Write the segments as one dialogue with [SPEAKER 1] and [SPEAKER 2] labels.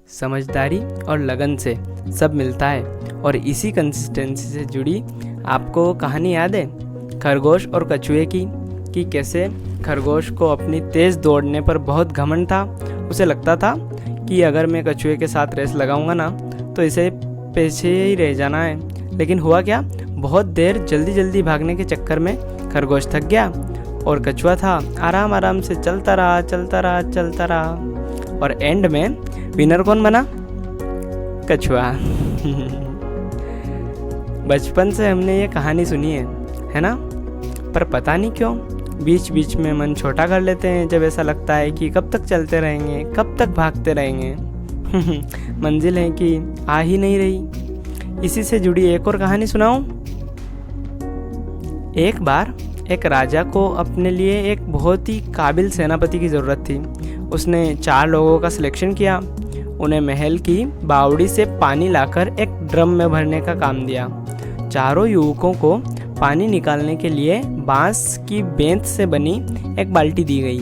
[SPEAKER 1] समझदारी और लगन से सब मिलता है। और इसी कंसिस्टेंसी से जुड़ी आपको कहानी याद है खरगोश और कछुए की, कि कैसे खरगोश को अपनी तेज़ दौड़ने पर बहुत घमंड था। उसे लगता था कि अगर मैं कछुए के साथ रेस लगाऊंगा ना तो इसे पीछे ही रह जाना है। लेकिन हुआ क्या, बहुत देर जल्दी जल्दी भागने के चक्कर में खरगोश थक गया और कछुआ था आराम आराम से चलता रहा चलता रहा चलता रहा। और एंड में विनर कौन बना? कछुआ। बचपन से हमने ये कहानी सुनी है ना? पर पता नहीं क्यों बीच बीच में मन छोटा कर लेते हैं जब ऐसा लगता है कि कब तक चलते रहेंगे, कब तक भागते रहेंगे। मंजिल है कि आ ही नहीं रही। इसी से जुड़ी एक और कहानी सुनाऊं। एक बार एक राजा को अपने लिए एक बहुत ही काबिल सेनापति की ज़रूरत थी। उसने 4 लोगों का सिलेक्शन किया। उन्हें महल की बावड़ी से पानी लाकर एक ड्रम में भरने का काम दिया। चारों युवकों को पानी निकालने के लिए बांस की बेंत से बनी एक बाल्टी दी गई।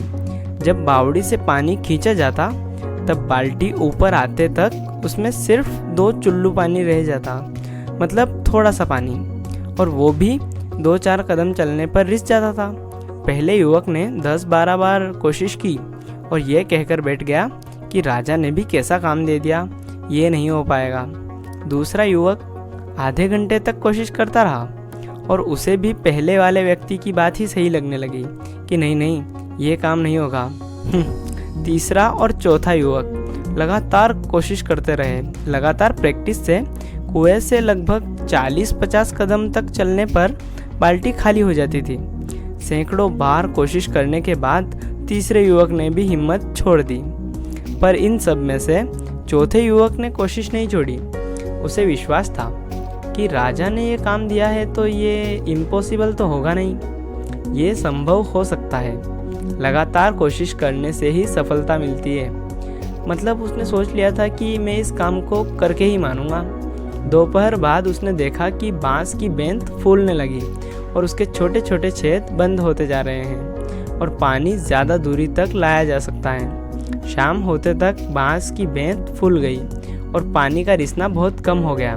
[SPEAKER 1] जब बावड़ी से पानी खींचा जाता तब बाल्टी ऊपर आते तक उसमें सिर्फ 2 चुल्लू पानी रह जाता, मतलब थोड़ा सा पानी, और वो भी 2-4 कदम चलने पर रिस जाता था। पहले युवक ने 10-12 बार कोशिश की और ये कहकर बैठ गया कि राजा ने भी कैसा काम दे दिया, ये नहीं हो पाएगा। दूसरा युवक आधे घंटे तक कोशिश करता रहा और उसे भी पहले वाले व्यक्ति की बात ही सही लगने लगी कि नहीं ये काम नहीं होगा। तीसरा और चौथा युवक लगातार कोशिश करते रहे। लगातार प्रैक्टिस से कुएं से लगभग 40-50 कदम तक चलने पर बाल्टी खाली हो जाती थी। सैकड़ों बार कोशिश करने के बाद तीसरे युवक ने भी हिम्मत छोड़ दी। पर इन सब में से चौथे युवक ने कोशिश नहीं छोड़ी। उसे विश्वास था कि राजा ने ये काम दिया है तो ये इम्पॉसिबल तो होगा नहीं, ये संभव हो सकता है। लगातार कोशिश करने से ही सफलता मिलती है। मतलब उसने सोच लिया था कि मैं इस काम को करके ही मानूंगा। दोपहर बाद उसने देखा कि बांस की बेंत फूलने लगी और उसके छोटे छोटे छेद बंद होते जा रहे हैं और पानी ज़्यादा दूरी तक लाया जा सकता है। शाम होते तक बांस की बेंत फूल गई और पानी का रिसना बहुत कम हो गया।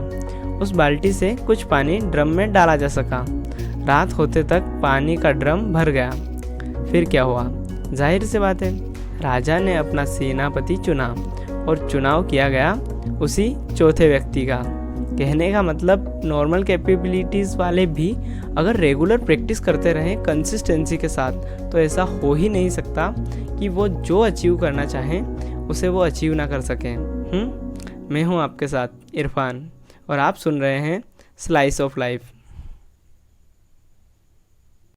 [SPEAKER 1] उस बाल्टी से कुछ पानी ड्रम में डाला जा सका। रात होते तक पानी का ड्रम भर गया। फिर क्या हुआ? जाहिर सी बात है, राजा ने अपना सेनापति चुना और चुनाव किया गया उसी चौथे व्यक्ति का। कहने का मतलब नॉर्मल कैपेबिलिटीज़ वाले भी अगर रेगुलर प्रैक्टिस करते रहें कंसिस्टेंसी के साथ तो ऐसा हो ही नहीं सकता कि वो जो अचीव करना चाहें उसे वो अचीव ना कर सकें। मैं हूँ आपके साथ इरफान और आप सुन रहे हैं स्लाइस ऑफ लाइफ।